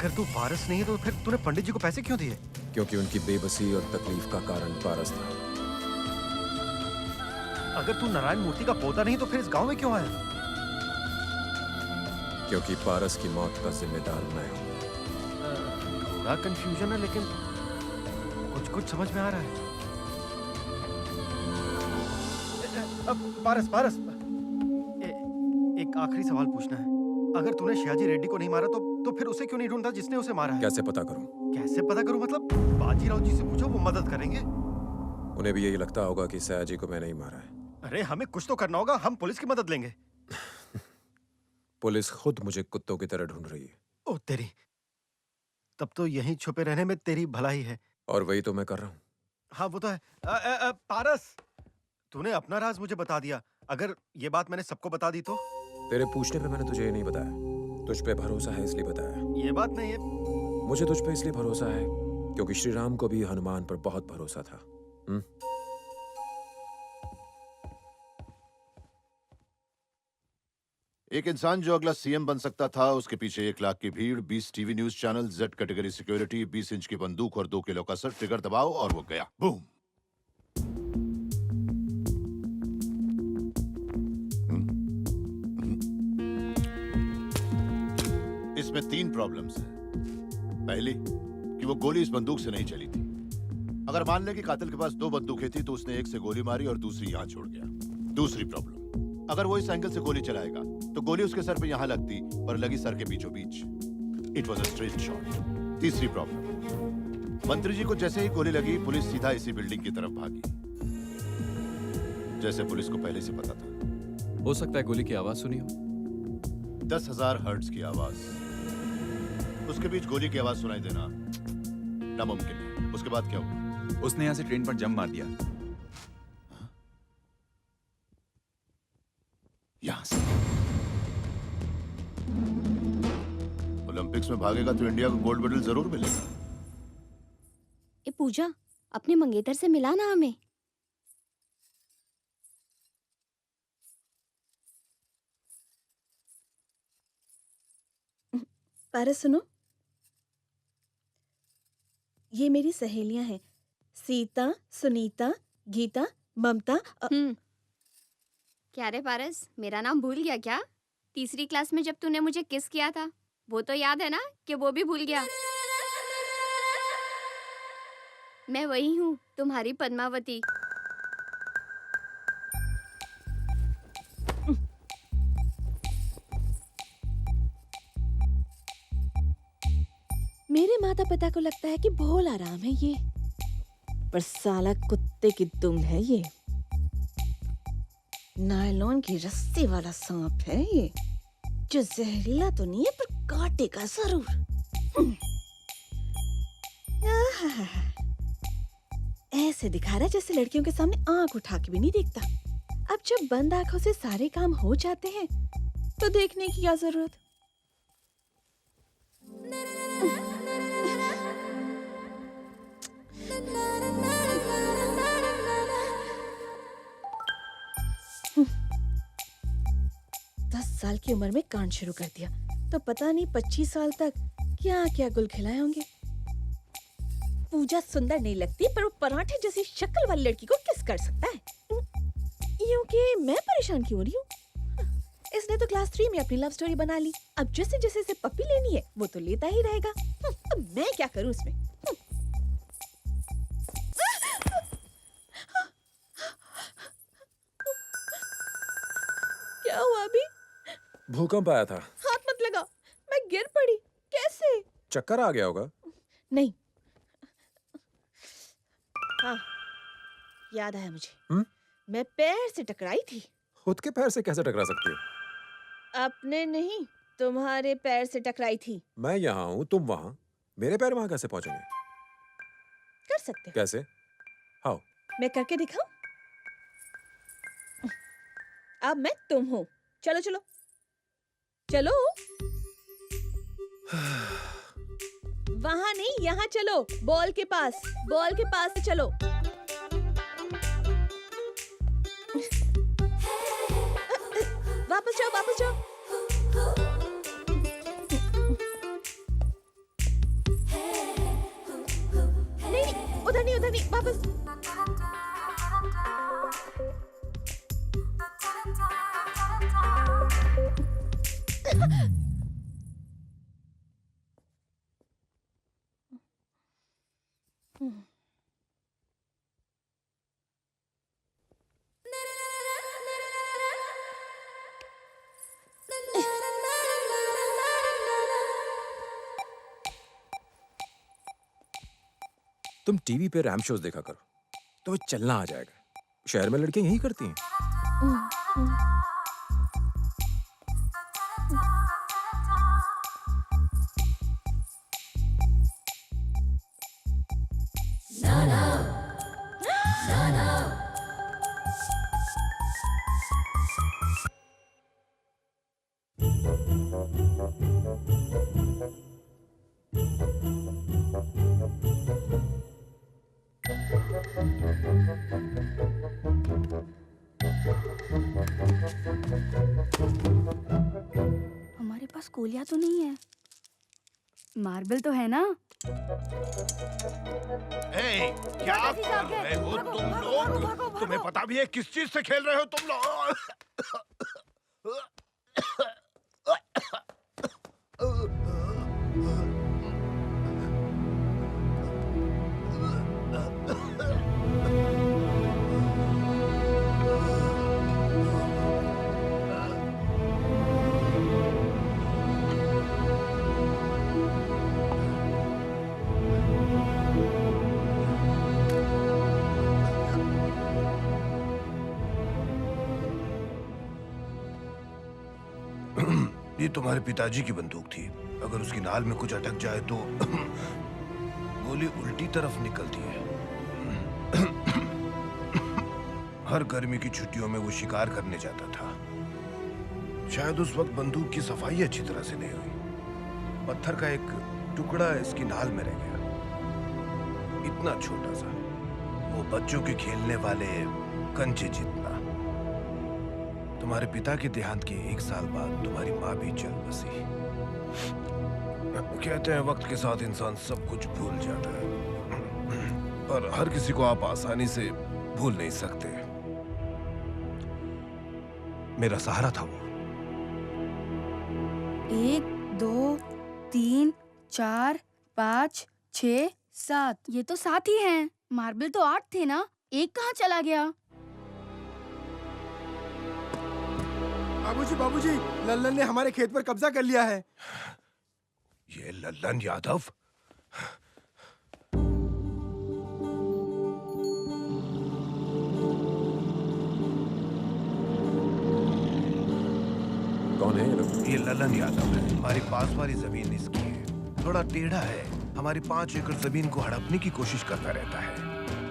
अगर तू पारस नहीं है तो फिर तूने पंडित जी को पैसे क्यों दिए? क्योंकि उनकी बेबसी और तकलीफ का कारण पारस था। अगर तू नारायण मूर्ति का पोता नहीं तो फिर इस गांव में क्यों आया? क्योंकि पारस की मौत का जिम्मेदार मैं हूँ। थोड़ा कंफ्यूजन है लेकिन कुछ समझ में आ रहा है। अब पारस एक आखिरी सवाल पूछना है। अगर तूने शिवाजी रेड्डी को नहीं मारा तो फिर उसे क्यों नहीं ढूंढता जिसने उसे मारा है? कैसे पता करूं? कैसे पता करूं मतलब? बाजीराव जी से पूछो, वो मदद करेंगे। उन्हें भी यही लगता होगा कि सयाजी को मैंने ही मारा है। अरे हमें कुछ तो करना होगा, हम पुलिस की मदद लेंगे। पुलिस खुद मुझे कुत्तों की तरह ढूंढ रही है। ओ तेरी, तब तो यहीं छुपे रहने में तेरी भलाई है। और वही तो मैं कर रहा हूँ। हाँ वो तो है। पारस, तूने अपना राज मुझे बता दिया। अगर ये बात मैंने सबको बता दी तो? तेरे पूछने पे मैंने तुझे ये नहीं बताया। तुझ पे भरोसा है इसलिए बताया। ये बात नहीं है। मुझे तुझ पे इसलिए भरोसा है क्योंकि श्री राम को भी हनुमान पर बहुत भरोसा था। एक इंसान जो अगला सीएम बन सकता था, उसके पीछे 1 लाख की भीड़, 20 TV news channel, Z category security, 20 inch की बंदूक और 2 किलो का सर, ट्रिगर दबाओ और वो गया। बूम। इसमें 3 प्रॉब्लम्स हैं। पहली कि वो गोली इस बंदूक से नहीं चली थी। अगर मान लें कि कातिल के पास 2 बंदूकें थी तो उसने एक से गोली मारी और दूसरी यहां छोड़ गया। दूसरी प्रॉब्लम, अगर वो इस एंगल से गोली चलाएगा तो गोली उसके सर पे यहां लगती पर लगी सर के बीचों बीच। It was a straight shot. तीसरी प्रॉब्लम, मंत्री जी को जैसे ही गोली लगी पुलिस सीधा इसी बिल्डिंग की तरफ भागी, जैसे पुलिस को पहले से पता था। हो सकता है गोली की आवाज सुनी हो। 10,000 हर्ट्ज की आवाज, उसके बीच गोली की आवाज सुनाई देना नामुमकिन है। उसके बाद क्या हुआ? उसने यहाँ से ट्रेन पर जंप मार दिया। यहां से ओलंपिक्स में भागेगा तो इंडिया को गोल्ड मेडल जरूर मिलेगा। ए पूजा, अपने मंगेतर से मिला ना हमें। पारस सुनो, ये मेरी सहेलियां हैं, सीता, सुनीता, गीता, ममता। क्या रे पारस, मेरा नाम भूल गया क्या? तीसरी क्लास में जब तूने मुझे किस किया था वो तो याद है ना? कि वो भी भूल गया? मैं वही हूँ, तुम्हारी पद्मावती। मेरे माता पिता को लगता है कि भोला राम है ये, पर साला कुत्ते की दुम है ये। नायलॉन की रस्सी वाला सांप है ये, जो जहरीला तो नहीं है पर काटेगा जरूर। ऐसे दिखा रहा है जैसे लड़कियों के सामने आंख उठा के भी नहीं देखता। अब जब बंद आंखों से सारे काम हो जाते हैं तो देखने की क्या जरूरत। साल की उम्र में कांड शुरू कर दिया तो पता नहीं 25 साल तक क्या क्या गुल खिलाए होंगे। पूजा सुंदर नहीं लगती पर वो पराठे जैसी शक्ल वाली लड़की को किस कर सकता है? यूं कि मैं परेशान क्यों हो रही हूँ? इसने तो क्लास 3 में अपनी लव स्टोरी बना ली। अब जैसे जैसे इसे पप्पी लेनी है वो तो लेता ही रहेगा। अब मैं क्या करूँ इसमें? क्या हुआ अभी? भूकंप आया था। हाथ मत लगा, मैं गिर पड़ी। कैसे? चक्कर आ गया होगा। नहीं। हाँ, याद आया मुझे। मैं पैर से टकराई थी। खुद के पैर से कैसे टकरा सकती हो? अपने नहीं, तुम्हारे पैर से टकराई थी। मैं यहाँ हूँ, तुम वहाँ, मेरे पैर वहाँ कैसे पहुँचेंगे? कर सकते हो। कैसे? हाउ? मैं करके दिखाऊं? अब मैं तुम हूँ। चलो चलो चलो। वहां नहीं, यहाँ चलो। बॉल के पास से चलो। वापस जाओ। तुम टीवी पे रैम शोज देखा करो, तुम्हें चलना आ जाएगा। शहर में लड़कियां यही करती हैं। हमारे पास गोलियां तो नहीं है, मार्बल तो है ना। क्या कर रहे हो तुम लोग? तुम्हें पता भी है किस चीज से खेल रहे हो तुम लोग? ये तुम्हारे पिताजी की बंदूक थी। अगर उसकी नाल में कुछ अटक जाए तो गोली उल्टी तरफ निकलती है। हर गर्मी की छुट्टियों में वो शिकार करने जाता था। शायद उस वक्त बंदूक की सफाई अच्छी तरह से नहीं हुई। पत्थर का एक टुकड़ा इसकी नाल में रह गया, इतना छोटा सा, वो बच्चों के खेलने वाले कंचे जितना। तुम्हारे पिता के देहांत के 1 साल बाद तुम्हारी माँ भी चल बसी। कहते हैं वक्त के साथ इंसान सब कुछ भूल जाता है, पर हर किसी को आप आसानी से भूल नहीं सकते। मेरा सहारा था वो। 1 2 3 4 5 6 7, ये तो 7 ही हैं। मार्बल तो 8 थे ना, एक कहाँ चला गया? बाबूजी, बाबूजी, लल्लन ने हमारे खेत पर कब्जा कर लिया है। ये लल्लन यादव? कौन है ये लोग? ये लल्लन यादव है। हमारी पास वाली जमीन इसकी है। थोड़ा टेढ़ा है। हमारी 5 एकड़ जमीन को हड़पने की कोशिश करता रहता है,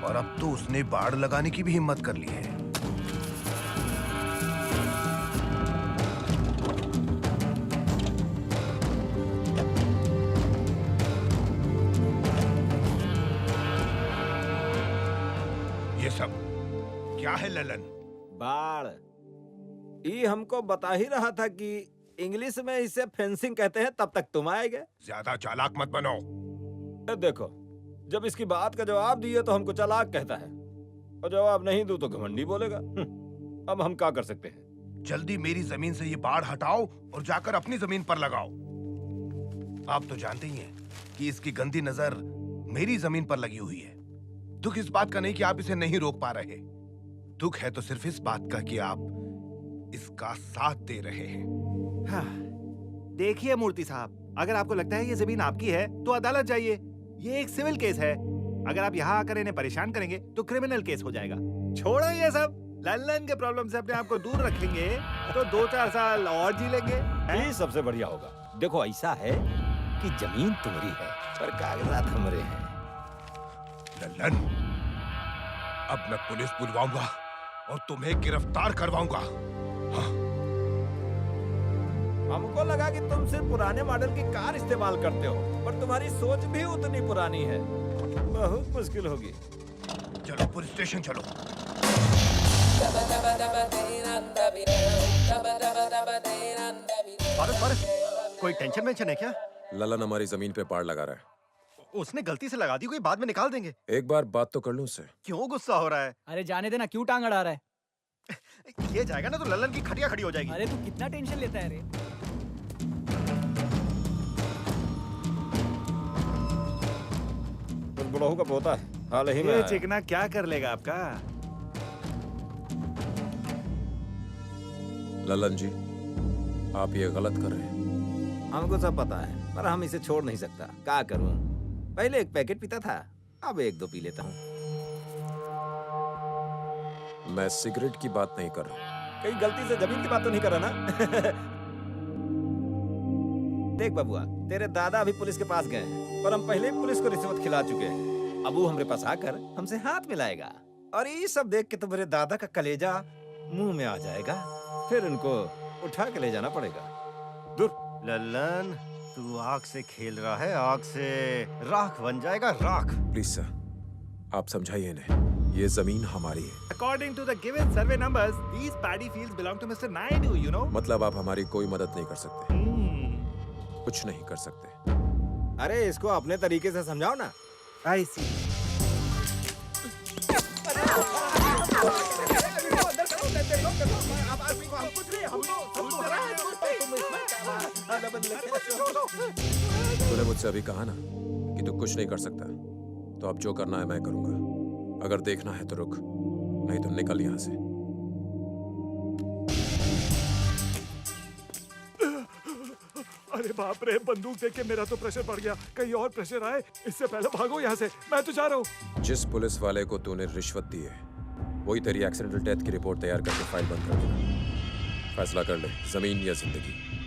और अब तो उसने बाड़ लगाने की भी हिम्मत कर ली है। ये सब क्या है ललन? बाढ़। ये हमको बता ही रहा था कि इंग्लिश में इसे फेंसिंग कहते हैं, तब तक तुम आए गए। ज्यादा चालाक मत बनो। देखो, जब इसकी बात का जवाब दिए तो हमको चालाक कहता है, और जवाब नहीं दूं तो घमंडी बोलेगा। अब हम क्या कर सकते हैं? जल्दी मेरी जमीन से ये बाढ़ हटाओ और जाकर अपनी जमीन पर लगाओ। आप तो जानते ही हैं कि इसकी गंदी नजर मेरी जमीन पर लगी हुई है। दुख इस बात का नहीं कि आप इसे नहीं रोक पा रहे, दुख है तो सिर्फ इस बात का कि आप इसका साथ दे रहे हैं। हाँ, देखिए मूर्ति साहब, अगर आपको लगता है ये जमीन आपकी है तो अदालत जाइए। ये एक सिविल केस है। अगर आप यहाँ आकर इन्हें परेशान करेंगे तो क्रिमिनल केस हो जाएगा। छोड़ो ये सब। लल्लन के प्रॉब्लम से अपने आप को दूर रखेंगे तो 2-4 साल और जी लेंगे। ये सबसे बढ़िया होगा। देखो, ऐसा है कि जमीन तुम्हारी है पर कागजात हमारे हैं। लल्लन, अब मैं पुलिस बुलवाऊंगा और तुम्हें गिरफ्तार करवाऊंगा। हाँ। हमको लगा कि तुम सिर्फ पुराने मॉडल की कार इस्तेमाल करते हो, पर तुम्हारी सोच भी उतनी पुरानी है। बहुत मुश्किल होगी। चलो पुलिस स्टेशन चलो। पारस, कोई टेंशन वेंशन है क्या? ललन हमारी जमीन पे पाड़ लगा रहा है। उसने गलती से लगा दी, कोई बाद में निकाल देंगे। एक बार बात तो कर लूं उससे। क्यों गुस्सा हो रहा है? अरे जाने देना, क्यों टांग अड़ा रहा है? ये जाएगा ना तो लल्लन की खटिया खड़ी हो जाएगी। अरे तू कितना टेंशन लेता है रे? बहू का पोता है, हाल ही में ये आया। चिकना क्या कर लेगा आपका? ललन जी, आप ये गलत कर रहे हैं। हमको सब पता है, पर हम इसे छोड़ नहीं सकता। क्या करूं? पहले एक पैकेट पीता था, अब एक दो पी लेता हूँ। मैं सिगरेट की बात नहीं कर रहा। कहीं गलती से जमीन की बात तो नहीं कर रहा ना? देख बबुआ, तेरे दादा अभी पुलिस के पास गए हैं, और हम पहले ही पुलिस को रिश्वत खिला चुके हैं। अब वो हमारे पास आकर हमसे हाथ मिलाएगा, और ये सब देख के तो मेरे दादा का कलेजा मुंह में आ जाएगा। फिर उनको उठा के ले जाना पड़ेगा। दूर। ललन, तू आग से खेल रहा है, आग से राख बन जाएगा, राख। प्लीज सर, आप समझाइए इन्हें, ये जमीन हमारी है। According to the given survey numbers, these paddy fields belong to Mr. Naidu, you know? मतलब आप हमारी कोई मदद नहीं कर सकते, कुछ नहीं कर सकते। अरे इसको अपने तरीके से समझाओ ना। I see. तूने मुझसे अभी कहा ना कि तू कुछ नहीं कर सकता, तो अब जो करना है मैं करूंगा। अगर देखना है तो रुक, नहीं तो निकल यहाँ से। अरे बाप रे, बंदूक देख के मेरा तो प्रेशर बढ़ गया। कहीं और प्रेशर आए इससे पहले भागो यहाँ से। मैं तो जा रहा हूँ। जिस पुलिस वाले को तूने रिश्वत दी है, वही तेरी एक्सीडेंटल डेथ की रिपोर्ट तैयार करके फाइल बंद कर देगा। फैसला कर ले, जमीन या जिंदगी।